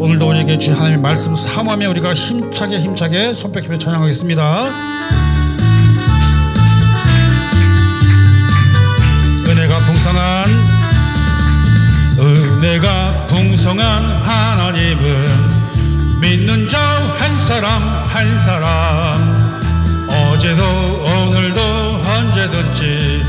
오늘도 우리에게 주신 하나님의 말씀 사모하며 우리가 힘차게 손뼉히며 찬양하겠습니다. 은혜가 풍성한 하나님은 믿는 자 한 사람 어제도 오늘도 언제든지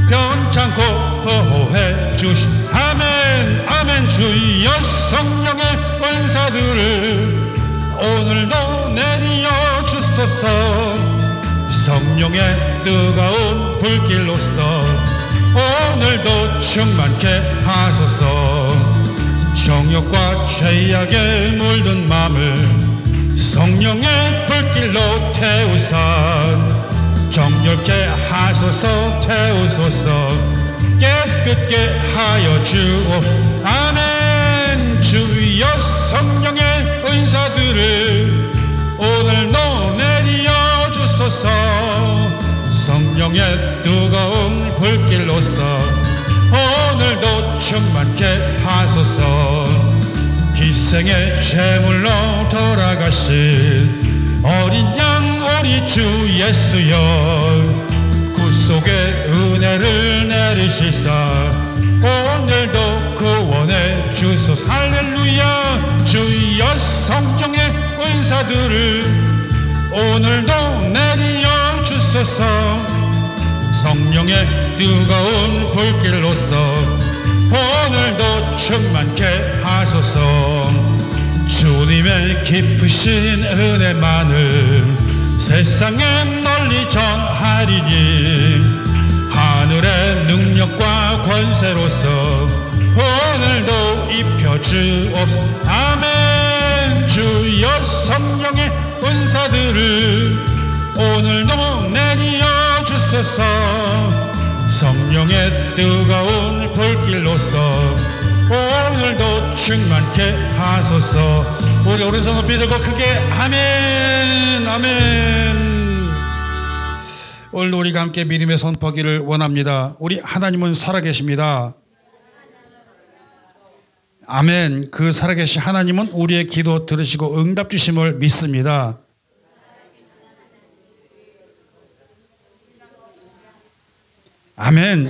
변찮고 보호해 주신 아멘 주여 성령의 은사들을 오늘도 내리어 주소서. 성령의 뜨거운 불길로서 오늘도 충만케 하소서. 정욕과 죄악에 물든 맘을 성령의 불길로 태우사 정결케 하소서. 태우소서. 깨끗게 하여 주옵. 아멘. 주여 성령의 은사들을 오늘도 내리어 주소서. 성령의 뜨거운 불길로서 오늘도 충만케 하소서. 희생의 제물로 돌아가신 어린 양 우리 주 예수여 구속의 은혜를 내리시사 오늘도 구원해 주소서. 할렐루야. 주여 성령의 은사들을 오늘도 내리어 주소서. 성령의 뜨거운 불길로서 오늘도 충만케 하소서. 주님의 깊으신 은혜만을 세상에 널리 전하리니 하늘의 능력과 권세로서 오늘도 입혀주옵소서. 아멘. 주여 성령의 은사들을 오늘도 내리어 주소서. 성령의 뜨거운 불길로서 오늘도 충만케 하소서. 우리 오른손 높이 들고 크게 아멘 아멘. 오늘도 우리가 함께 믿음의 선포하기를 원합니다. 우리 하나님은 살아계십니다. 아멘. 그 살아계신 하나님은 우리의 기도 들으시고 응답 주심을 믿습니다. 아멘.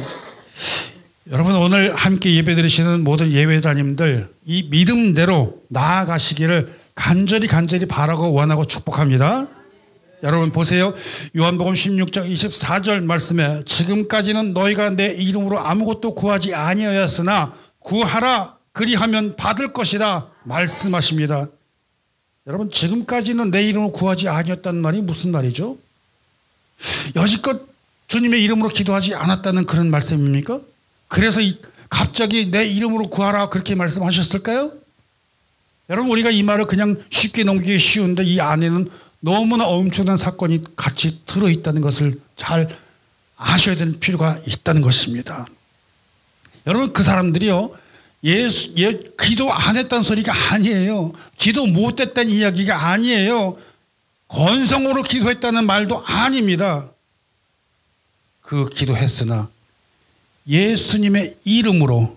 여러분 오늘 함께 예배드리시는 모든 예배자님들 이 믿음대로 나아가시기를 간절히 바라고 원하고 축복합니다. 여러분 보세요. 요한복음 16장 24절 말씀에 지금까지는 너희가 내 이름으로 아무것도 구하지 아니하였으나 구하라 그리하면 받을 것이다 말씀하십니다. 여러분 지금까지는 내 이름으로 구하지 아니었다는 말이 무슨 말이죠? 여지껏 주님의 이름으로 기도하지 않았다는 그런 말씀입니까? 그래서 갑자기 내 이름으로 구하라 그렇게 말씀하셨을까요? 여러분 우리가 이 말을 그냥 쉽게 넘기기 쉬운데 이 안에는 너무나 엄청난 사건이 같이 들어있다는 것을 잘 아셔야 되는 필요가 있다는 것입니다. 여러분 그 사람들이요 기도 안 했다는 소리가 아니에요. 기도 못했다는 이야기가 아니에요. 건성으로 기도했다는 말도 아닙니다. 그 기도했으나 예수님의 이름으로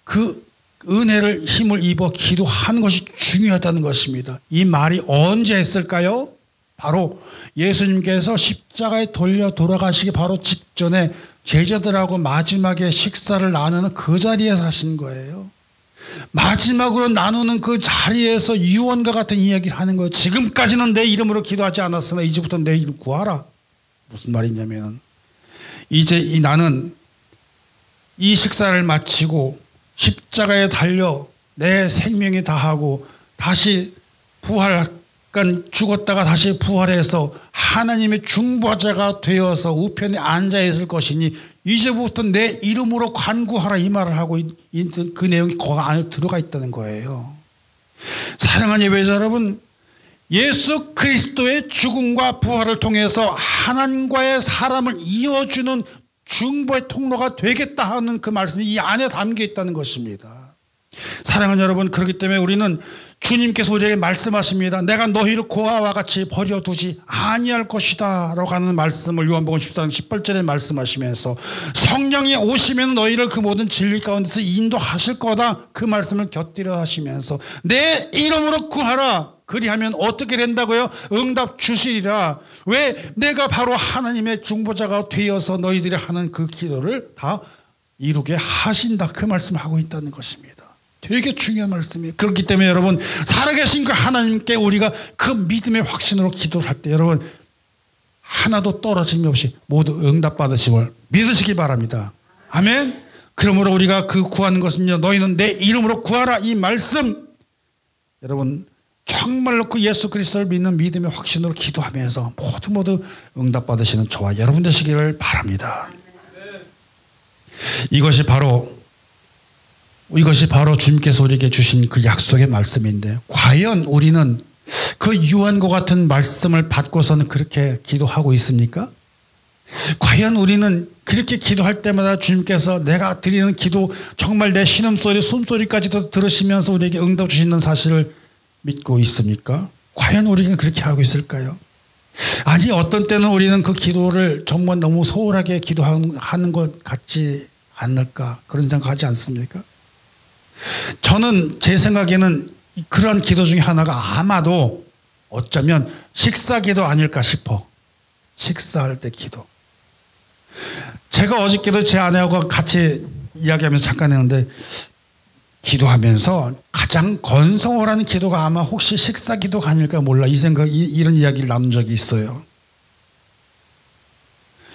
그 은혜를 힘을 입어 기도하는 것이 중요하다는 것입니다. 이 말이 언제 했을까요? 바로 예수님께서 십자가에 돌아가시기 바로 직전에 제자들하고 마지막에 식사를 나누는 그 자리에서 하신 거예요. 마지막으로 나누는 그 자리에서 유언과 같은 이야기를 하는 거예요. 지금까지는 내 이름으로 기도하지 않았으나 이제부터 내 이름 구하라. 무슨 말이냐면 이제 나는 이 식사를 마치고 십자가에 달려 내 생명이 다하고 다시 죽었다가 다시 부활해서 하나님의 중보자가 되어서 우편에 앉아 있을 것이니 이제부터 내 이름으로 간구하라 이 말을 하고 있는 그 내용이 그 안에 들어가 있다는 거예요. 사랑하는 예배자 여러분, 예수 그리스도의 죽음과 부활을 통해서 하나님과의 사람을 이어주는 중보의 통로가 되겠다 하는 그 말씀이 이 안에 담겨 있다는 것입니다. 사랑하는 여러분, 그렇기 때문에 우리는 주님께서 우리에게 말씀하십니다. 내가 너희를 고아와 같이 버려두지 아니할 것이다 라고 하는 말씀을 요한복음 14장 18절에 말씀하시면서 성령이 오시면 너희를 그 모든 진리 가운데서 인도하실 거다, 그 말씀을 곁들여 하시면서 내 이름으로 구하라, 그리하면 어떻게 된다고요? 응답 주시리라. 왜? 내가 바로 하나님의 중보자가 되어서 너희들이 하는 그 기도를 다 이루게 하신다, 그 말씀을 하고 있다는 것입니다. 되게 중요한 말씀이에요. 그렇기 때문에 여러분, 살아계신 그 하나님께 우리가 그 믿음의 확신으로 기도를 할 때 여러분 하나도 떨어짐이 없이 모두 응답받으심을 믿으시기 바랍니다. 아멘. 그러므로 우리가 그 구하는 것은요, 너희는 내 이름으로 구하라, 이 말씀, 여러분 정말로 그 예수 그리스도를 믿는 믿음의 확신으로 기도하면서 모두 응답받으시는 저와 여러분 되시기를 바랍니다. 이것이 바로 주님께서 우리에게 주신 그 약속의 말씀인데, 과연 우리는 그 유한과 같은 말씀을 받고서는 그렇게 기도하고 있습니까? 과연 우리는 그렇게 기도할 때마다 주님께서 내가 드리는 기도 정말 내 신음소리 숨소리까지도 들으시면서 우리에게 응답 주시는 사실을 믿고 있습니까? 과연 우리는 그렇게 하고 있을까요? 아니, 어떤 때는 우리는 그 기도를 정말 너무 소홀하게 기도하는 것 같지 않을까, 그런 생각하지 않습니까? 저는 제 생각에는 그런 기도 중에 하나가 아마도 어쩌면 식사기도 아닐까 싶어. 식사할 때 기도. 제가 어저께도 제 아내하고 같이 이야기하면서 잠깐 했는데, 기도하면서 가장 건성으로하는 기도가 아마 혹시 식사기도가 아닐까 몰라, 이런 이야기를 나눈 적이 있어요.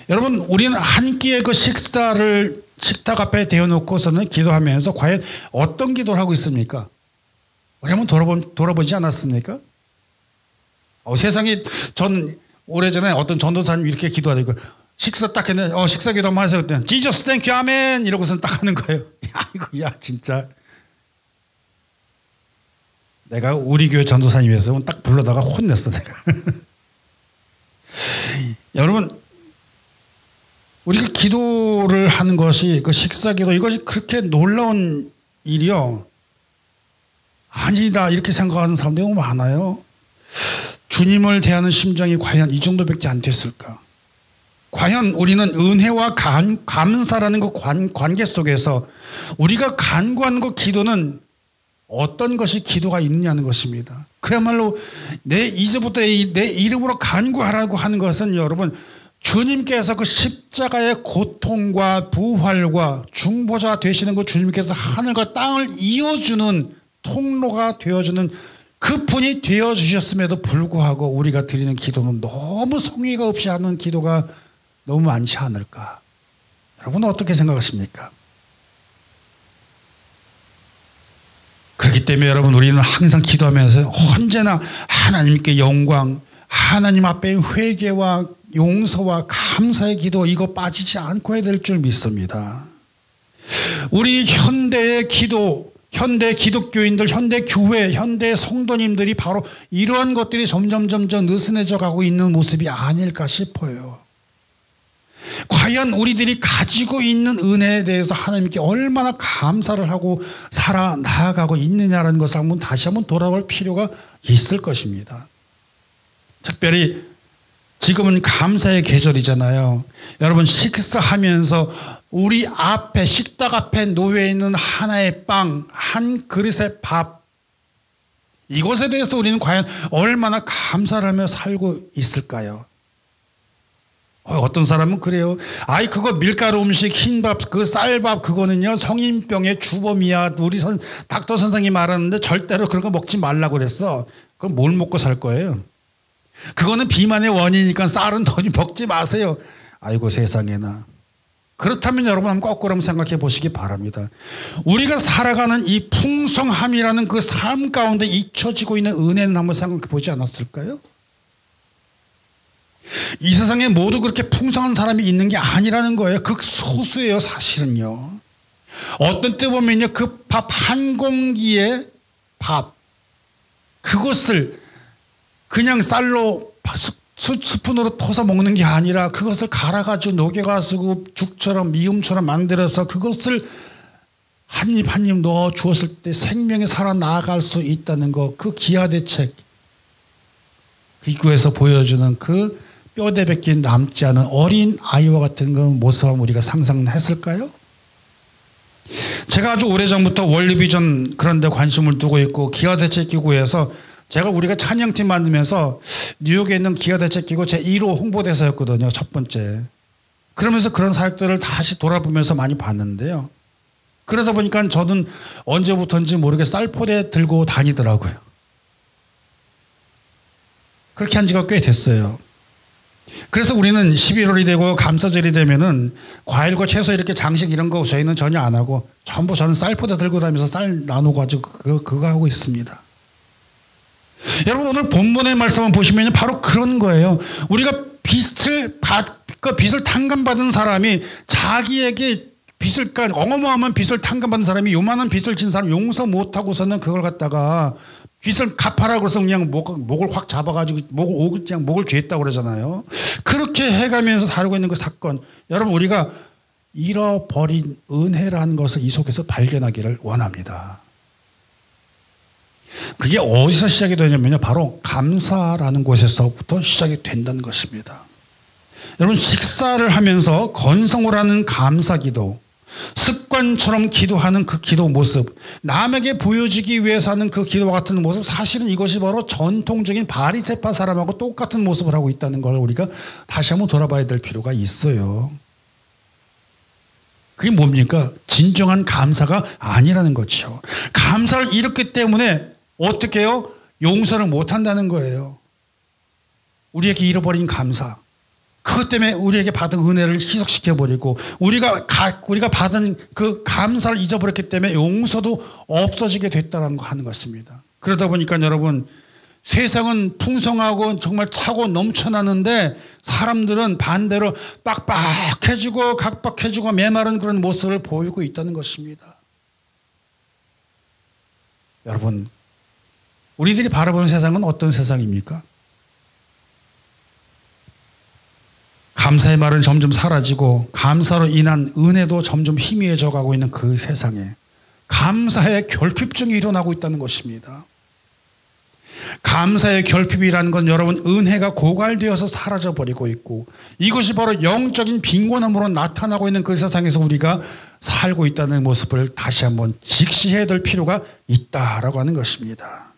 여러분, 우리는 한 끼의 그 식사를 식탁 앞에 대어놓고서는 기도하면서 과연 어떤 기도를 하고 있습니까? 우리 한번 돌아보지 않았습니까? 세상에, 전 오래전에 어떤 전도사님이 이렇게 기도하더니 식사 딱 했는데 식사 기도 한번 하세요. 그때 지저스 땡큐 아멘 이러고서는 딱 하는 거예요. 야 진짜 내가 우리 교회 전도사님이었으면 딱 불러다가 혼냈어 내가. 여러분, 우리가 기도를 하는 것이, 그 식사기도, 이것이 그렇게 놀라운 일이요? 아니다, 이렇게 생각하는 사람들이 너무 많아요. 주님을 대하는 심정이 과연 이 정도밖에 안 됐을까? 과연 우리는 은혜와 감사라는 그 관계 속에서 우리가 간구하는 그 기도는 어떤 것이 기도가 있느냐는 것입니다. 그야말로 이제부터 내 이름으로 간구하라고 하는 것은 여러분, 주님께서 그 십자가의 고통과 부활과 중보자 되시는 그 주님께서 하늘과 땅을 이어주는 통로가 되어주는 그 분이 되어주셨음에도 불구하고 우리가 드리는 기도는 너무 성의가 없이 하는 기도가 너무 많지 않을까? 여러분은 어떻게 생각하십니까? 그렇기 때문에 여러분, 우리는 항상 기도하면서 언제나 하나님께 영광, 하나님 앞에 회개와 용서와 감사의 기도, 이거 빠지지 않고 해야 될 줄 믿습니다. 우리 현대의 기도, 현대 기독교인들, 현대 교회, 현대 성도님들이 바로 이러한 것들이 점점 느슨해져 가고 있는 모습이 아닐까 싶어요. 과연 우리들이 가지고 있는 은혜에 대해서 하나님께 얼마나 감사를 하고 살아나가고 있느냐라는 것을 다시 한번 돌아볼 필요가 있을 것입니다. 특별히 지금은 감사의 계절이잖아요. 여러분, 식사하면서 우리 앞에, 식탁 앞에 놓여 있는 하나의 빵, 한 그릇의 밥, 이것에 대해서 우리는 과연 얼마나 감사를 하며 살고 있을까요? 어떤 사람은 그래요. 그거 밀가루 음식, 흰밥, 그 쌀밥, 그거는요 성인병의 주범이야. 우리 닥터 선생님이 말하는데 절대로 그런 거 먹지 말라고 그랬어. 그럼 뭘 먹고 살 거예요? 그거는 비만의 원인이니까 쌀은 더 먹지 마세요. 아이고 세상에나. 그렇다면 여러분 한번 거꾸로 한번 생각해 보시기 바랍니다. 우리가 살아가는 이 풍성함이라는 그 삶 가운데 잊혀지고 있는 은혜는 한번 생각해 보지 않았을까요? 이 세상에 모두 그렇게 풍성한 사람이 있는 게 아니라는 거예요. 극소수예요, 사실은요. 어떤 때 보면요, 그 밥 한 공기의 밥, 그것을 그냥 쌀로 스푼으로 터서 먹는 게 아니라 그것을 갈아가지고 녹여가지고 죽처럼 미음처럼 만들어서 그것을 한 입 한 입 넣어 주었을 때 생명이 살아나갈 수 있다는 거, 그 기하대책, 기구에서 보여주는 그 뼈대밖에 남지 않은 어린 아이와 같은 그 모습을 우리가 상상했을까요? 제가 아주 오래전부터 월드비전 그런 데 관심을 두고 있고, 기하대책기구에서 우리가 찬양팀 만들면서 뉴욕에 있는 기하대책기구 제1호 홍보대사였거든요. 첫 번째. 그러면서 그런 사역들을 다시 돌아보면서 많이 봤는데요. 그러다 보니까 저는 언제부터인지 모르게 쌀포대 들고 다니더라고요. 그렇게 한 지가 꽤 됐어요. 그래서 우리는 11월이 되고 감사절이 되면은 과일과 채소 이렇게 장식 이런 거 저희는 전혀 안 하고 전부 저는 쌀포대 들고 다니면서 쌀 나누고 가지고 그거 하고 있습니다. 여러분, 오늘 본문의 말씀을 보시면 바로 그런 거예요. 우리가 빚을 탕감받은 사람이 자기에게 어마어마한 빚을 탕감받은 사람이 요만한 빚을 진 사람 용서 못하고서는 그걸 갖다가 빚을 갚아라 그래서 그냥 목을 확 잡아가지고 목을 죄했다고 그러잖아요. 그렇게 해가면서 다루고 있는 그 사건, 여러분, 우리가 잃어버린 은혜라는 것을 이 속에서 발견하기를 원합니다. 그게 어디서 시작이 되냐면요, 바로 감사라는 곳에서부터 시작이 된다는 것입니다. 여러분, 식사를 하면서 건성을 하는 감사기도, 습관처럼 기도하는 그 기도 모습, 남에게 보여지기 위해서 하는 그 기도와 같은 모습, 사실은 이것이 바로 전통적인 바리새파 사람하고 똑같은 모습을 하고 있다는 걸 우리가 다시 한번 돌아봐야 될 필요가 있어요. 그게 뭡니까? 진정한 감사가 아니라는 거죠. 감사를 잃었기 때문에 어떻게 해요? 용서를 못한다는 거예요. 우리에게 잃어버린 감사, 그것 때문에 우리에게 받은 은혜를 희석시켜버리고 우리가 받은 그 감사를 잊어버렸기 때문에 용서도 없어지게 됐다는 거 하는 것입니다. 그러다 보니까 여러분, 세상은 풍성하고 정말 차고 넘쳐나는데 사람들은 반대로 빡빡해지고 각박해지고 메마른 그런 모습을 보이고 있다는 것입니다. 여러분, 우리들이 바라보는 세상은 어떤 세상입니까? 감사의 말은 점점 사라지고 감사로 인한 은혜도 점점 희미해져 가고 있는 그 세상에 감사의 결핍증이 일어나고 있다는 것입니다. 감사의 결핍이라는 건 여러분, 은혜가 고갈되어서 사라져버리고 있고, 이것이 바로 영적인 빈곤함으로 나타나고 있는 그 세상에서 우리가 살고 있다는 모습을 다시 한번 직시해야 될 필요가 있다라고 하는 것입니다.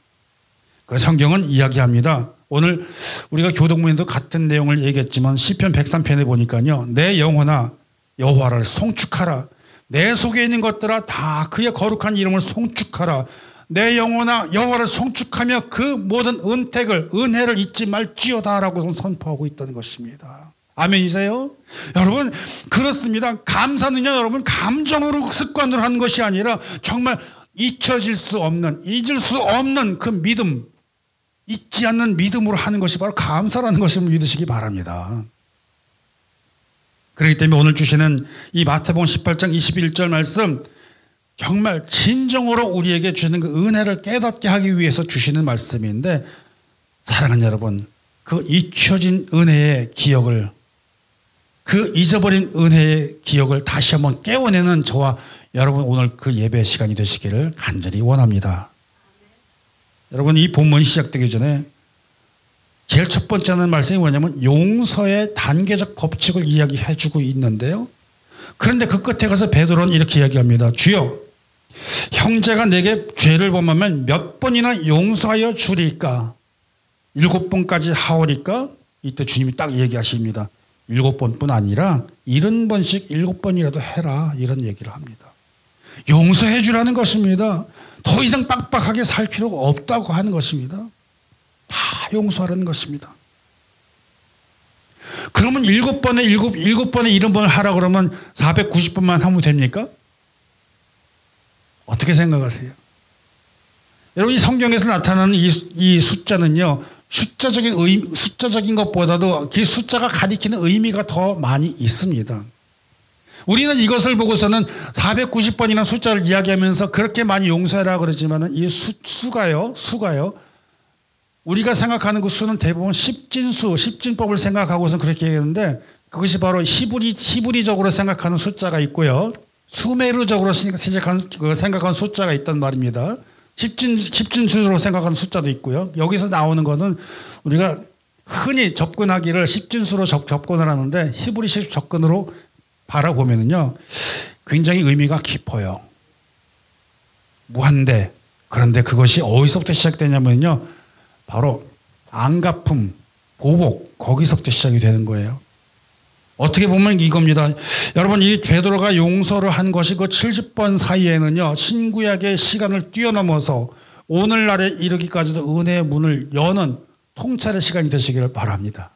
그 성경은 이야기합니다. 오늘 우리가 교동문에도 같은 내용을 얘기했지만 시편 103편에 보니까요, 내 영혼아 여호와를 송축하라. 내 속에 있는 것들아 다 그의 거룩한 이름을 송축하라. 내 영혼아 여호와를 송축하며 그 모든 은혜를 잊지 말지어다라고 선포하고 있다는 것입니다. 아멘이세요? 여러분, 그렇습니다. 감사는요, 여러분, 감정으로 습관으로 하는 것이 아니라 정말 잊혀질 수 없는, 잊을 수 없는 그 믿음, 잊지 않는 믿음으로 하는 것이 바로 감사라는 것을 믿으시기 바랍니다. 그렇기 때문에 오늘 주시는 이 마태복음 18장 21절 말씀, 정말 진정으로 우리에게 주시는 그 은혜를 깨닫게 하기 위해서 주시는 말씀인데, 사랑하는 여러분, 그 잊혀진 은혜의 기억을, 그 잊어버린 은혜의 기억을 다시 한번 깨워내는 저와 여러분, 오늘 그 예배 시간이 되시기를 간절히 원합니다. 여러분, 이 본문이 시작되기 전에 제일 첫 번째 하는 말씀이 뭐냐면 용서의 단계적 법칙을 이야기해 주고 있는데요. 그런데 그 끝에 가서 베드로는 이렇게 이야기합니다. 주여, 형제가 내게 죄를 범하면 몇 번이나 용서하여 주리까? 7번까지 하오리까? 이때 주님이 딱 얘기하십니다. 7번뿐 아니라 70번씩 7번이라도 해라, 이런 얘기를 합니다. 용서해 주라는 것입니다. 더 이상 빡빡하게 살 필요가 없다고 하는 것입니다. 다 용서하라는 것입니다. 그러면 7번에 70번을 하라 그러면 490번만 하면 됩니까? 어떻게 생각하세요? 여러분, 이 성경에서 나타나는 이 숫자는요, 숫자적인 것보다도 그 숫자가 가리키는 의미가 더 많이 있습니다. 우리는 이것을 보고서는 490번이라는 숫자를 이야기하면서 그렇게 많이 용서해라 그러지만 이 수가요. 우리가 생각하는 그 수는 대부분 십진법을 생각하고서 그렇게 얘기하는데, 그것이 바로 히브리적으로 생각하는 숫자가 있고요. 수메르적으로 생각한 숫자가 있단 말입니다. 십진수로 생각하는 숫자도 있고요. 여기서 나오는 것은 우리가 흔히 접근하기를 십진수로 접근을 하는데 히브리식 접근으로 바라보면요 굉장히 의미가 깊어요. 무한대. 그런데 그것이 어디서부터 시작되냐면요 바로 안갚음, 보복 거기서부터 시작이 되는 거예요. 어떻게 보면 이겁니다. 여러분 이 베드로가 용서를 한 것이 그 70번 사이에는요 신구약의 시간을 뛰어넘어서 오늘날에 이르기까지도 은혜의 문을 여는 통찰의 시간이 되시기를 바랍니다.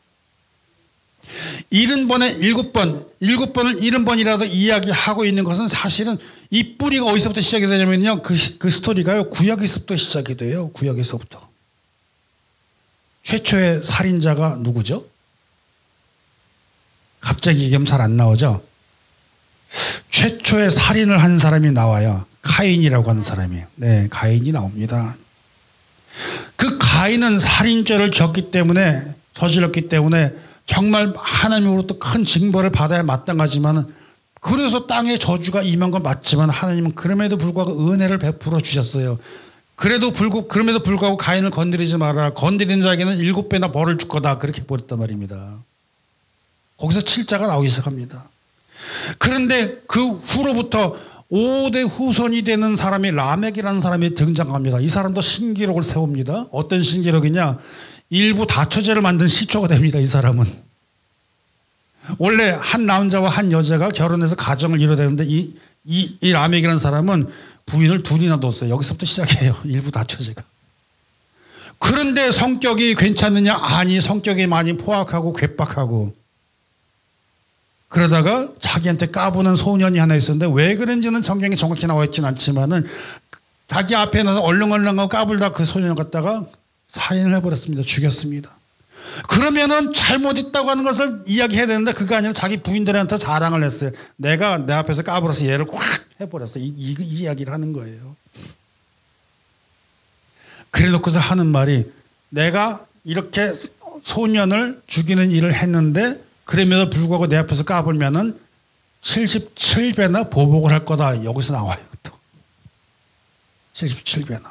70번에 7번, 7번을 70번이라도 이야기하고 있는 것은 사실은 이 뿌리가 어디서부터 시작이 되냐면요 그 스토리가요 구약에서부터 시작이 돼요. 구약에서부터. 최초의 살인자가 누구죠? 갑자기 얘기하면 잘 안 나오죠. 최초의 살인을 한 사람이 나와요. 가인이라고 하는 사람이. 네, 가인이 나옵니다. 그 가인은 살인죄를 저질렀기 때문에 정말 하나님으로부터 큰 징벌을 받아야 마땅하지만 그래서 땅에 저주가 임한 건 맞지만 하나님은 그럼에도 불구하고 은혜를 베풀어 주셨어요. 그럼에도 불구하고 가인을 건드리지 마라. 건드리는 자에게는 7배나 벌을 줄 거다. 그렇게 버렸단 말입니다. 거기서 7자가 나오기 시작합니다. 그런데 그 후로부터 5대 후손이 되는 사람이 라멕이라는 사람이 등장합니다. 이 사람도 신기록을 세웁니다. 어떤 신기록이냐. 일부 다처제를 만든 시초가 됩니다. 이 사람은. 원래 한 남자와 한 여자가 결혼해서 가정을 이뤄야 되는데 이 라멕이라는 사람은 부인을 둘이나 뒀어요. 여기서부터 시작해요. 일부 다처제가. 그런데 성격이 괜찮느냐? 아니 성격이 많이 포악하고 괴팍하고 그러다가 자기한테 까부는 소년이 하나 있었는데 왜 그런지는 성경에 정확히 나와 있지는 않지만은 자기 앞에 나서 얼렁얼렁하고 까불다 그 소년을 갖다가 살인을 해버렸습니다. 죽였습니다. 그러면은 잘못했다고 하는 것을 이야기해야 되는데 그거 아니라 자기 부인들한테 자랑을 했어요. 내가 내 앞에서 까불어서 얘를 꽉 해버렸어. 이 이야기를 하는 거예요. 그래 놓고서 하는 말이 내가 이렇게 소년을 죽이는 일을 했는데 그럼에도 불구하고 내 앞에서 까불면은 77배나 보복을 할 거다. 여기서 나와요. 또 77배나.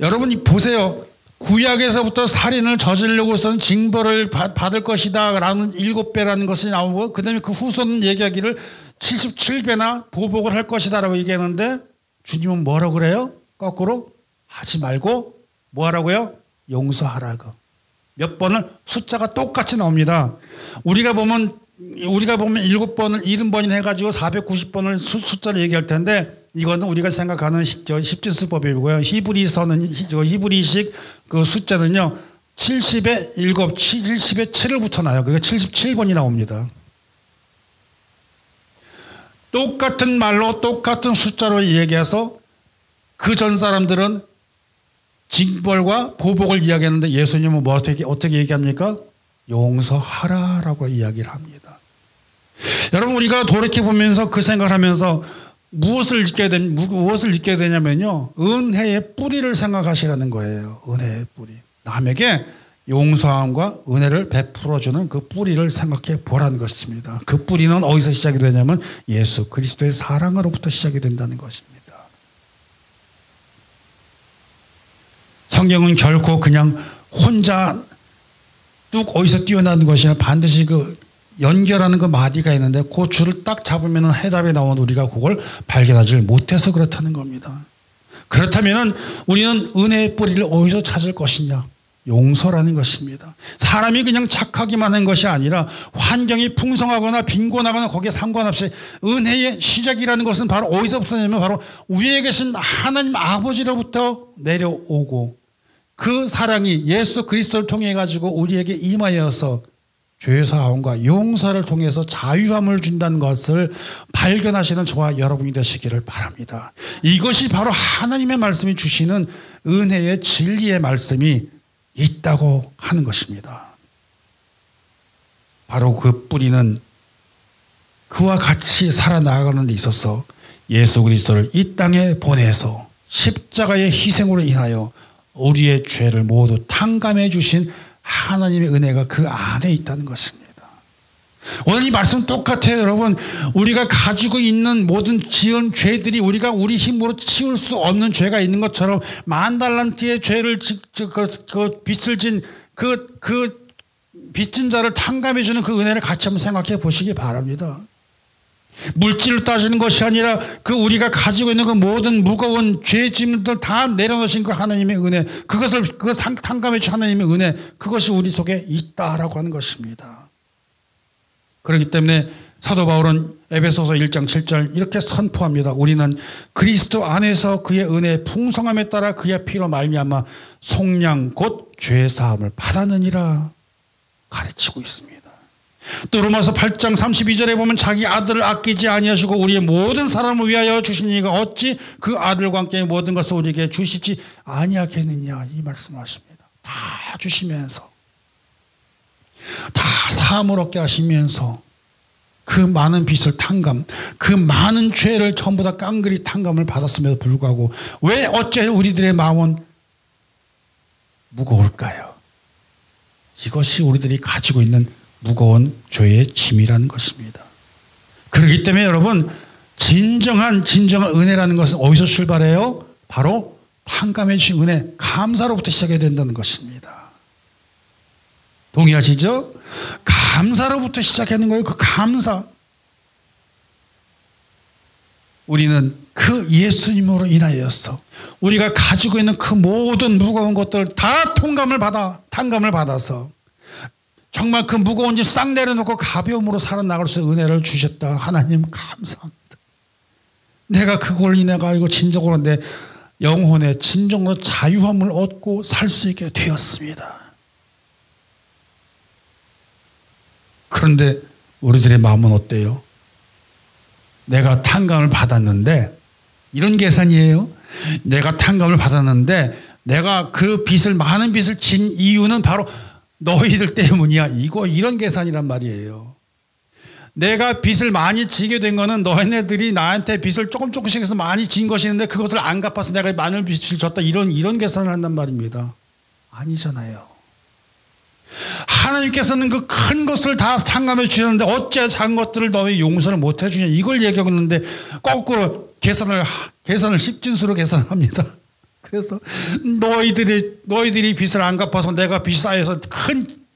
여러분이 보세요. 구약에서부터 살인을 저지르고서는 징벌을 받을 것이다 라는 7배라는 것이 나오고 그 다음에 그 후손은 얘기하기를 77배나 보복을 할 것이다 라고 얘기하는데 주님은 뭐라고 그래요? 거꾸로 하지 말고 뭐 하라고요? 용서하라고. 몇 번을 숫자가 똑같이 나옵니다. 우리가 보면 7번을 70번이나 해가지고 490번을 숫자를 얘기할 텐데 이거는 우리가 생각하는 십진수법이고요. 히브리식 그 숫자는요 70에 7, 70에 7을 붙여놔요. 그러니까 77번이 나옵니다. 똑같은 말로 똑같은 숫자로 얘기해서 그 전 사람들은 징벌과 보복을 이야기하는데 예수님은 어떻게 얘기합니까? 용서하라라고 이야기를 합니다. 여러분 우리가 돌이켜보면서 그 생각을 하면서 무엇을 느껴야 되냐면요. 은혜의 뿌리를 생각하시라는 거예요. 은혜의 뿌리. 남에게 용서함과 은혜를 베풀어주는 그 뿌리를 생각해 보라는 것입니다. 그 뿌리는 어디서 시작이 되냐면 예수 그리스도의 사랑으로부터 시작이 된다는 것입니다. 성경은 결코 그냥 혼자 뚝 어디서 뛰어나는 것이 아니라 반드시 그 연결하는 그 마디가 있는데 그 줄을 딱 잡으면 해답이 나오는 우리가 그걸 발견하지 못해서 그렇다는 겁니다. 그렇다면 우리는 은혜의 뿌리를 어디서 찾을 것이냐? 용서라는 것입니다. 사람이 그냥 착하기만 한 것이 아니라 환경이 풍성하거나 빈곤하거나 거기에 상관없이 은혜의 시작이라는 것은 바로 어디서부터냐면 바로 위에 계신 하나님 아버지로부터 내려오고 그 사랑이 예수 그리스도를 통해 가지고 우리에게 임하여서 죄사함과 용서를 통해서 자유함을 준다는 것을 발견하시는 저와 여러분이 되시기를 바랍니다. 이것이 바로 하나님의 말씀이 주시는 은혜의 진리의 말씀이 있다고 하는 것입니다. 바로 그 뿌리는 그와 같이 살아나가는 데 있어서 예수 그리스도를 이 땅에 보내서 십자가의 희생으로 인하여 우리의 죄를 모두 탕감해 주신 하나님의 은혜가 그 안에 있다는 것입니다. 오늘 이 말씀 똑같아요, 여러분. 우리가 가지고 있는 모든 지은 죄들이 우리가 우리 힘으로 치울 수 없는 죄가 있는 것처럼 10,000달란트의 죄를 빚을 진 그 빚진 자를 탕감해 주는 그 은혜를 같이 한번 생각해 보시기 바랍니다. 물질로 따지는 것이 아니라 그 우리가 가지고 있는 그 모든 무거운 죄짐들 다 내려놓으신 그 하나님의 은혜, 그것을 탕감해 주신 하나님의 은혜, 그것이 우리 속에 있다라고 하는 것입니다. 그렇기 때문에 사도 바울은 에베소서 1장 7절 이렇게 선포합니다. 우리는 그리스도 안에서 그의 은혜의 풍성함에 따라 그의 피로 말미암아 속량 곧 죄사함을 받았느니라 가르치고 있습니다. 또 로마서 8장 32절에 보면 자기 아들을 아끼지 아니하시고 우리의 모든 사람을 위하여 주시니가 어찌 그 아들과 함께 모든 것을 우리에게 주시지 아니하겠느냐 이 말씀하십니다. 다 주시면서 다 사함을 얻게 하시면서 그 많은 빚을 탕감, 그 많은 죄를 전부 다 깡그리 탕감을 받았음에도 불구하고 왜 어째 우리들의 마음은 무거울까요? 이것이 우리들이 가지고 있는 무거운 죄의 짐이라는 것입니다. 그렇기 때문에 여러분 진정한 은혜라는 것은 어디서 출발해요? 바로 탕감해 주신 은혜, 감사로부터 시작해야 된다는 것입니다. 동의하시죠? 감사로부터 시작하는 거예요. 그 감사. 우리는 그 예수님으로 인하여서 우리가 가지고 있는 그 모든 무거운 것들을 다 탕감을 받아서 정말 그 무거운 짐 싹 내려놓고 가벼움으로 살아나갈 수 있는 은혜를 주셨다. 하나님 감사합니다. 내가 그걸 인해 가지고 진정으로 내 영혼의 진정으로 자유함을 얻고 살 수 있게 되었습니다. 그런데 우리들의 마음은 어때요? 내가 탕감을 받았는데, 이런 계산이에요. 내가 탕감을 받았는데 내가 그 많은 빚을 진 이유는 바로 너희들 때문이야. 이런 계산이란 말이에요. 내가 빚을 많이 지게 된 거는 너희네들이 나한테 빚을 조금씩 해서 많이 진 것이는데 그것을 안 갚아서 내가 많은 빚을 졌다. 이런 계산을 한단 말입니다. 아니잖아요. 하나님께서는 그 큰 것을 다 탕감해 주셨는데 어째 작은 것들을 너희 용서를 못 해주냐 이걸 얘기하고 있는데 거꾸로 계산을 십진수로 계산합니다. 그래서 너희들이 빚을 안 갚아서 내가 빚이 쌓여서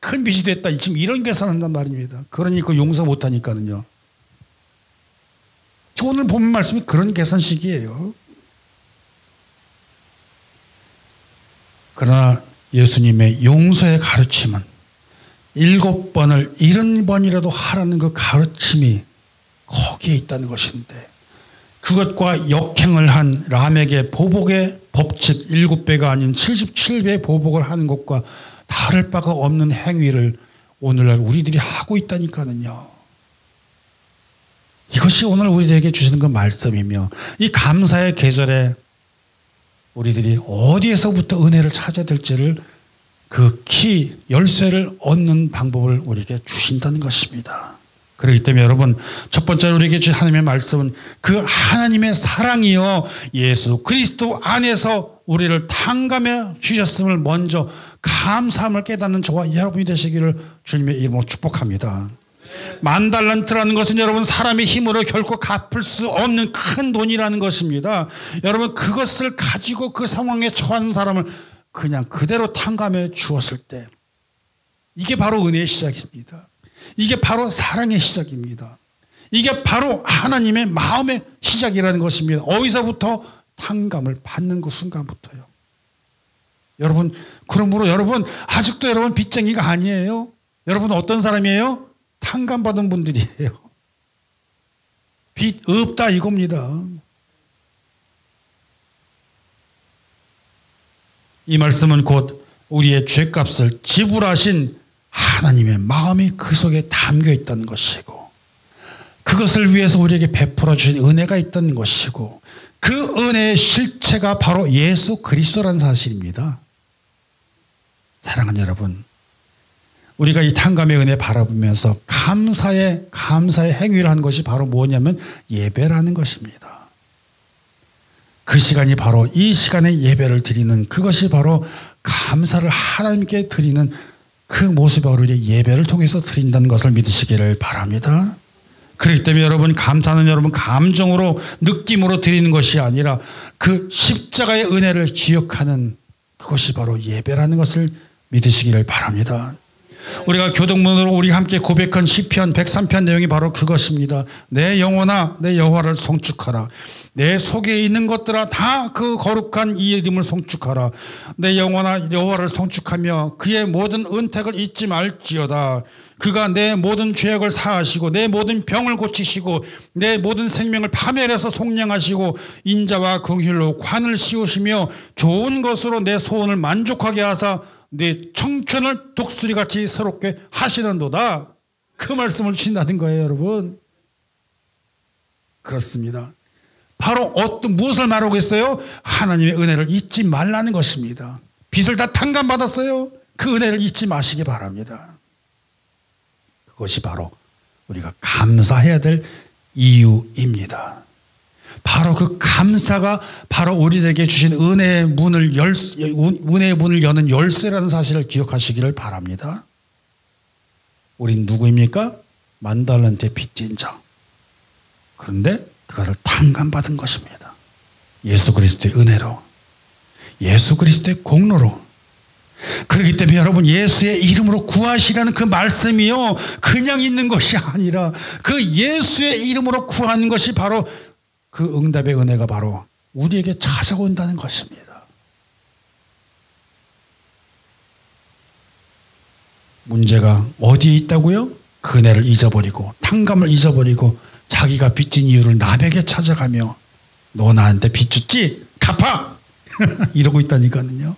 큰 빚이 됐다. 지금 이런 계산한단 말입니다. 그러니 그 용서 못 하니까는요. 오늘 본 말씀이 그런 계산식이에요. 그러나 예수님의 용서의 가르침은 7번을 70번이라도 하라는 그 가르침이 거기에 있다는 것인데, 그것과 역행을 한 라멕의 보복의 법칙 7배가 아닌 77배의 보복을 하는 것과 다를 바가 없는 행위를 오늘날 우리들이 하고 있다니까는요. 이것이 오늘 우리들에게 주시는 그 말씀이며, 이 감사의 계절에 우리들이 어디에서부터 은혜를 찾아야 될지를 그 열쇠를 얻는 방법을 우리에게 주신다는 것입니다. 그렇기 때문에 여러분, 첫 번째로 우리에게 주신 하나님의 말씀은 그 하나님의 사랑이요 예수 그리스도 안에서 우리를 탕감해 주셨음을 먼저 감사함을 깨닫는 저와 여러분이 되시기를 주님의 이름으로 축복합니다. 10,000달란트라는 것은 여러분 사람의 힘으로 결코 갚을 수 없는 큰 돈이라는 것입니다. 여러분 그것을 가지고 그 상황에 처한 사람을 그냥 그대로 탕감해 주었을 때 이게 바로 은혜의 시작입니다. 이게 바로 사랑의 시작입니다. 이게 바로 하나님의 마음의 시작이라는 것입니다. 어디서부터? 탕감을 받는 그 순간부터요. 여러분, 그러므로 여러분 아직도 여러분 빚쟁이가 아니에요. 여러분 어떤 사람이에요? 탕감받은 분들이에요. 빚 없다 이겁니다. 이 말씀은 곧 우리의 죄값을 지불하신 하나님의 마음이 그 속에 담겨 있다는 것이고, 그것을 위해서 우리에게 베풀어 주신 은혜가 있다는 것이고, 그 은혜의 실체가 바로 예수 그리스도라는 사실입니다. 사랑하는 여러분, 우리가 이 탕감의 은혜 바라보면서 감사의 행위를 한 것이 바로 뭐냐면 예배라는 것입니다. 그 시간이 바로 이 시간에 예배를 드리는, 그것이 바로 감사를 하나님께 드리는 그 모습이 바로 예배를 통해서 드린다는 것을 믿으시기를 바랍니다. 그렇기 때문에 여러분, 감사는 여러분 감정으로 느낌으로 드리는 것이 아니라 그 십자가의 은혜를 기억하는 그것이 바로 예배라는 것을 믿으시기를 바랍니다. 우리가 교동문으로 우리 함께 고백한 시편 103편 내용이 바로 그것입니다. 내 영혼아 내 여호와를 송축하라. 내 속에 있는 것들아 다 그 거룩한 이 이름을 송축하라. 내 영혼아 여호와를 송축하며 그의 모든 은택을 잊지 말지어다. 그가 내 모든 죄악을 사하시고 내 모든 병을 고치시고 내 모든 생명을 파멸해서 속량하시고 인자와 긍휼로 관을 씌우시며 좋은 것으로 내 소원을 만족하게 하사 내 청춘을 독수리같이 새롭게 하시는도다. 그 말씀을 주신다는 거예요, 여러분. 그렇습니다. 바로 무엇을 말하고 있어요? 하나님의 은혜를 잊지 말라는 것입니다. 빚을 다 탕감받았어요. 그 은혜를 잊지 마시기 바랍니다. 그것이 바로 우리가 감사해야 될 이유입니다. 바로 그 감사가 바로 우리에게 주신 은혜의 문을 여는 열쇠라는 사실을 기억하시기를 바랍니다. 우린 누구입니까? 만달란트의 빚진 자. 그런데 그것을 탕감받은 것입니다. 예수 그리스도의 은혜로, 예수 그리스도의 공로로. 그렇기 때문에 여러분, 예수의 이름으로 구하시라는 그 말씀이요, 그냥 있는 것이 아니라 그 예수의 이름으로 구하는 것이 바로 그 응답의 은혜가 바로 우리에게 찾아온다는 것입니다. 문제가 어디에 있다고요? 그 은혜를 잊어버리고 탕감을 잊어버리고 자기가 빚진 이유를 남에게 찾아가며 너 나한테 빚 줬지? 갚아! 이러고 있다니까요.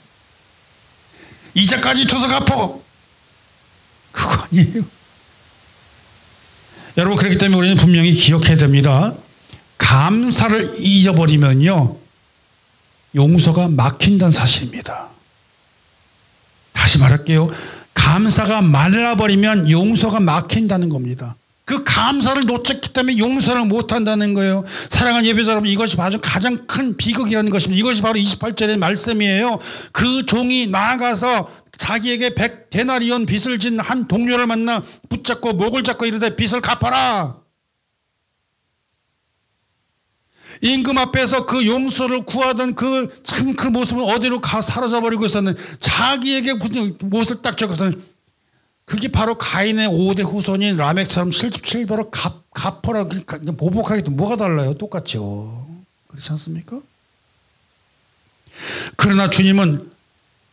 이자까지 줘서 갚아! 그거 아니에요. 여러분, 그렇기 때문에 우리는 분명히 기억해야 됩니다. 감사를 잊어버리면요, 용서가 막힌다는 사실입니다. 다시 말할게요. 감사가 말라버리면 용서가 막힌다는 겁니다. 그 감사를 놓쳤기 때문에 용서를 못한다는 거예요. 사랑하는 예배자 여러분, 이것이 바로 가장 큰 비극이라는 것입니다. 이것이 바로 28절의 말씀이에요. 그 종이 나아가서 자기에게 100데나리온 빚을 진 한 동료를 만나 붙잡고 목을 잡고 이르되 빚을 갚아라. 임금 앞에서 그 용서를 구하던 그 모습은 어디로 사라져버리고 있었는, 자기에게 못을 딱 적어서는 그게 바로 가인의 5대 후손인 라멕처럼 77배로 갚아라. 보복하기도 뭐가 달라요? 똑같죠. 그렇지 않습니까? 그러나 주님은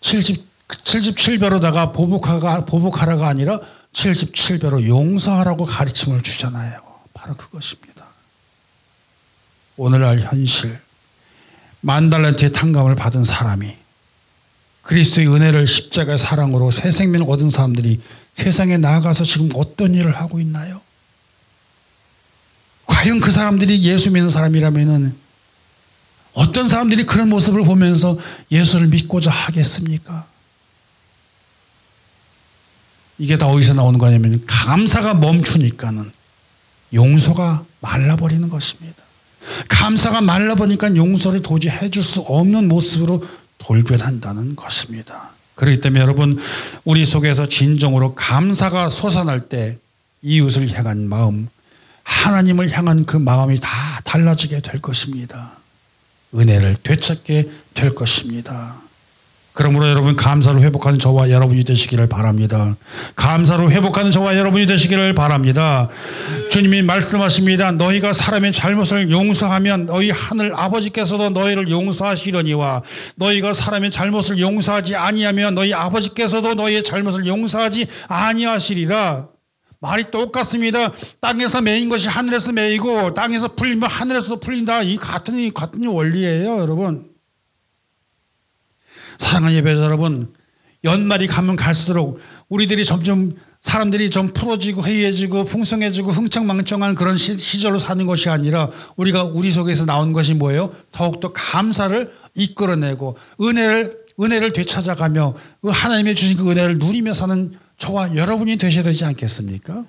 77배로다가 보복하라가 아니라 77배로 용서하라고 가르침을 주잖아요. 바로 그것입니다. 오늘날 현실, 만달란트의 탕감을 받은 사람이 그리스도의 은혜를 십자가의 사랑으로 새 생명을 얻은 사람들이 세상에 나아가서 지금 어떤 일을 하고 있나요? 과연 그 사람들이 예수 믿는 사람이라면 어떤 사람들이 그런 모습을 보면서 예수를 믿고자 하겠습니까? 이게 다 어디서 나오는 거냐면 감사가 멈추니까는 용서가 말라버리는 것입니다. 감사가 말라버리니까 용서를 도저히 해줄 수 없는 모습으로 돌변한다는 것입니다. 그렇기 때문에 여러분, 우리 속에서 진정으로 감사가 솟아날 때 이웃을 향한 마음, 하나님을 향한 그 마음이 다 달라지게 될 것입니다. 은혜를 되찾게 될 것입니다. 그러므로 여러분, 감사로 회복하는 저와 여러분이 되시기를 바랍니다. 감사로 회복하는 저와 여러분이 되시기를 바랍니다. 주님이 말씀하십니다. 너희가 사람의 잘못을 용서하면 너희 하늘 아버지께서도 너희를 용서하시려니와 너희가 사람의 잘못을 용서하지 아니하면 너희 아버지께서도 너희의 잘못을 용서하지 아니하시리라. 말이 똑같습니다. 땅에서 매인 것이 하늘에서 매이고 땅에서 풀리면 하늘에서 풀린다. 이 같은 원리예요, 여러분. 사랑하는 예배자 여러분, 연말이 가면 갈수록 우리들이 점점 사람들이 좀 풀어지고 해이해지고 풍성해지고 흥청망청한 그런 시절로 사는 것이 아니라 우리 속에서 나온 것이 뭐예요? 더욱더 감사를 이끌어내고 은혜를 되찾아가며 하나님의 주신 그 은혜를 누리며 사는 저와 여러분이 되셔야 되지 않겠습니까?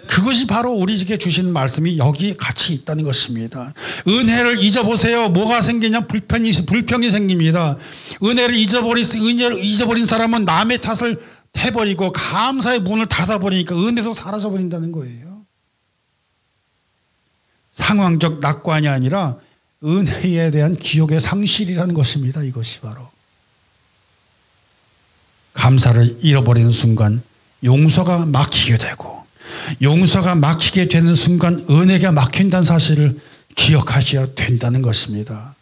그것이 바로 우리에게 주신 말씀이 여기 같이 있다는 것입니다. 은혜를 잊어보세요. 뭐가 생기냐? 불평이 생깁니다. 은혜를 잊어버린 사람은 남의 탓을 해버리고 감사의 문을 닫아버리니까 은혜도 사라져버린다는 거예요. 상황적 낙관이 아니라 은혜에 대한 기억의 상실이라는 것입니다. 이것이 바로 감사를 잃어버리는 순간 용서가 막히게 되고, 용서가 막히게 되는 순간 은혜가 막힌다는 사실을 기억하셔야 된다는 것입니다.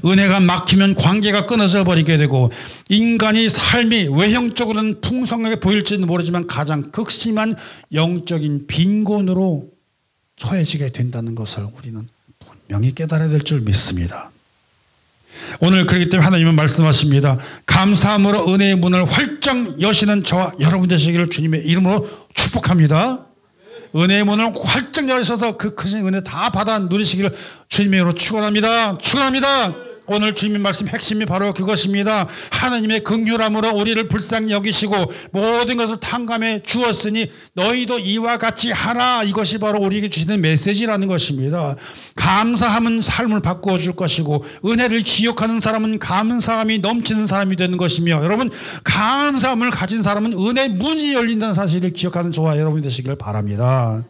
은혜가 막히면 관계가 끊어져 버리게 되고, 인간이 삶이 외형적으로는 풍성하게 보일지는 모르지만 가장 극심한 영적인 빈곤으로 처해지게 된다는 것을 우리는 분명히 깨달아야 될 줄 믿습니다. 오늘 그렇기 때문에 하나님은 말씀하십니다. 감사함으로 은혜의 문을 활짝 여시는 저와 여러분 되시기를 주님의 이름으로 축복합니다. 은혜의 문을 활짝 여셔서 그 크신 은혜 다 받아 누리시기를 주님의 이름으로 축원합니다. 축원합니다. 오늘 주님의 말씀 핵심이 바로 그것입니다. 하나님의 긍휼함으로 우리를 불쌍히 여기시고 모든 것을 탕감해 주었으니 너희도 이와 같이 하라. 이것이 바로 우리에게 주시는 메시지라는 것입니다. 감사함은 삶을 바꾸어 줄 것이고, 은혜를 기억하는 사람은 감사함이 넘치는 사람이 되는 것이며, 여러분 감사함을 가진 사람은 은혜의 문이 열린다는 사실을 기억하는 저와 여러분이 되시길 바랍니다.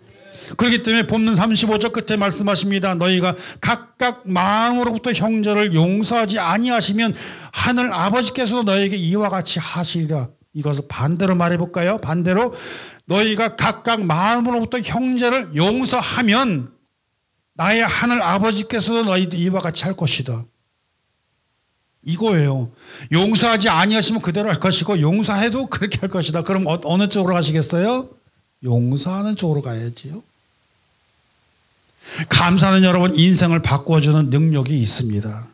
그렇기 때문에 본문 35절 끝에 말씀하십니다. 너희가 각각 마음으로부터 형제를 용서하지 아니하시면 하늘 아버지께서도 너희에게 이와 같이 하시리라. 이것을 반대로 말해볼까요? 반대로 너희가 각각 마음으로부터 형제를 용서하면 나의 하늘 아버지께서도 너희도 이와 같이 할 것이다. 이거예요. 용서하지 아니하시면 그대로 할 것이고, 용서해도 그렇게 할 것이다. 그럼 어느 쪽으로 가시겠어요? 용서하는 쪽으로 가야지요. 감사는 여러분 인생을 바꿔주는 능력이 있습니다.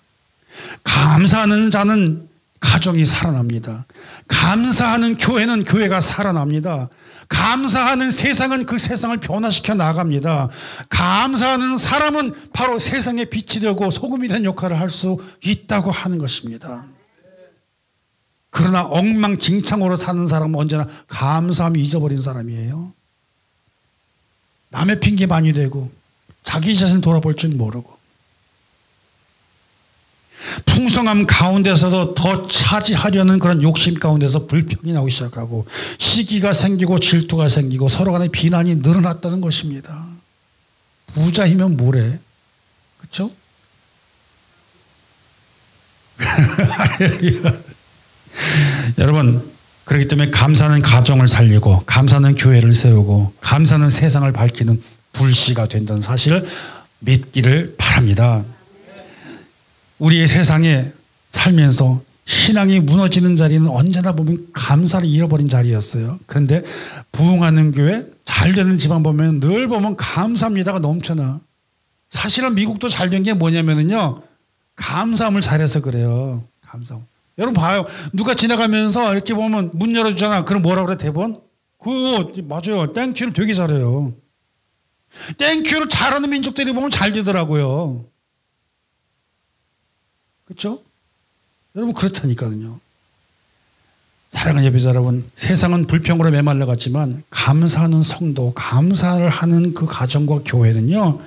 감사하는 자는 가정이 살아납니다. 감사하는 교회는 교회가 살아납니다. 감사하는 세상은 그 세상을 변화시켜 나갑니다. 감사하는 사람은 바로 세상에 빛이 되고 소금이 된 역할을 할 수 있다고 하는 것입니다. 그러나 엉망진창으로 사는 사람은 언제나 감사함이 잊어버린 사람이에요. 남의 핑계 많이 대고 자기 자신 돌아볼 줄 모르고, 풍성함 가운데서도 더 차지하려는 그런 욕심 가운데서 불평이 나오기 시작하고, 시기가 생기고 질투가 생기고 서로 간의 비난이 늘어났다는 것입니다. 부자이면 뭐래? 그렇죠? 여러분, 그렇기 때문에 감사는 가정을 살리고, 감사는 교회를 세우고, 감사는 세상을 밝히는 불씨가 된다는 사실을 믿기를 바랍니다. 우리의 세상에 살면서 신앙이 무너지는 자리는 언제나 보면 감사를 잃어버린 자리였어요. 그런데 부흥하는 교회, 잘 되는 집안 보면 늘 보면 감사합니다가 넘쳐나. 사실은 미국도 잘 된 게 뭐냐면요, 감사함을 잘해서 그래요. 감사함. 여러분 봐요. 누가 지나가면서 이렇게 보면 문 열어주잖아. 그럼 뭐라 그래 대부분? 맞아요. 땡큐를 되게 잘해요. 땡큐를 잘하는 민족들이 보면 잘 되더라고요. 그렇죠? 여러분 그렇다니까요. 사랑하는 예배자 여러분, 세상은 불평으로 메말라갔지만 감사하는 성도, 감사를 하는 그 가정과 교회는요,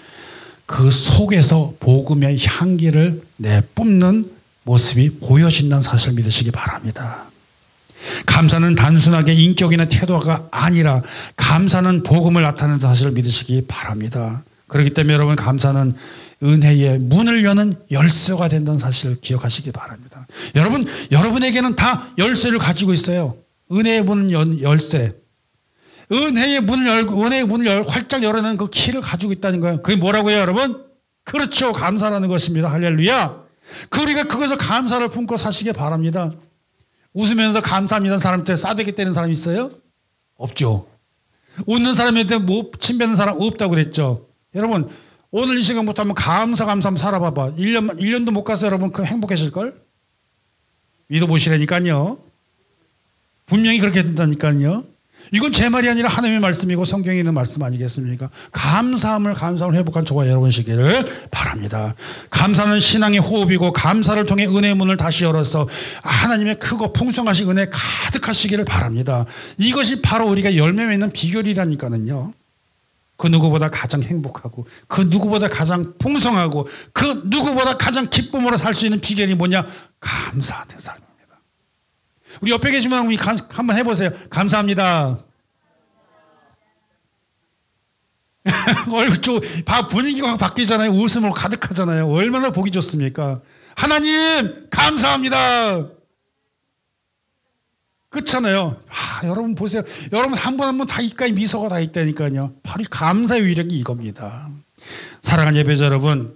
그 속에서 복음의 향기를 내뿜는 모습이 보여진다는 사실을 믿으시기 바랍니다. 감사는 단순하게 인격이나 태도가 아니라 감사는 복음을 나타내는 사실을 믿으시기 바랍니다. 그렇기 때문에 여러분, 감사는 은혜의 문을 여는 열쇠가 된다는 사실을 기억하시기 바랍니다. 여러분, 여러분에게는 다 열쇠를 가지고 있어요. 은혜의 문을 연 열쇠. 은혜의 문을 열고, 은혜의 문을 활짝 열어내는 그 키를 가지고 있다는 거예요. 그게 뭐라고요, 여러분? 그렇죠. 감사라는 것입니다. 할렐루야. 우리가 그것을 감사를 품고 사시기 바랍니다. 웃으면서 감사합니다 사람한테 싸대기 때리는 사람 있어요? 없죠. 웃는 사람한테 침 뱉는 사람 없다고 그랬죠. 여러분, 오늘 이 시간부터 한번 감사 한번 살아봐봐. 1년도 못 가서 여러분 그 행복해질걸? 믿어보시라니까요. 분명히 그렇게 된다니까요. 이건 제 말이 아니라 하나님의 말씀이고 성경에 있는 말씀 아니겠습니까? 감사함을 회복한 저와 여러분이시기를 바랍니다. 감사는 신앙의 호흡이고, 감사를 통해 은혜의 문을 다시 열어서 하나님의 크고 풍성하신 은혜 가득하시기를 바랍니다. 이것이 바로 우리가 열매 맺는 비결이라니까요. 그 누구보다 가장 행복하고, 그 누구보다 가장 풍성하고, 그 누구보다 가장 기쁨으로 살 수 있는 비결이 뭐냐? 감사하는 삶입니다. 우리 옆에 계신 분 한번 해보세요. 감사합니다. 얼굴 분위기가 확 바뀌잖아요. 웃음으로 가득하잖아요. 얼마나 보기 좋습니까? 하나님 감사합니다. 그렇잖아요. 여러분 보세요. 여러분 한 분 한 분 다 입가에 미소가 다 있다니까요. 바로 감사의 위력이 이겁니다. 사랑하는 예배자 여러분,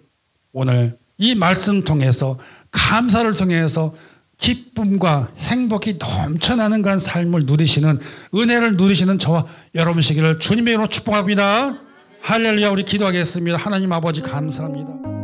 오늘 이 말씀 통해서 감사를 통해서 기쁨과 행복이 넘쳐나는 그런 삶을 누리시는, 은혜를 누리시는 저와 여러분이시기를 주님의 이름으로 축복합니다. 할렐루야. 우리 기도하겠습니다. 하나님 아버지 감사합니다.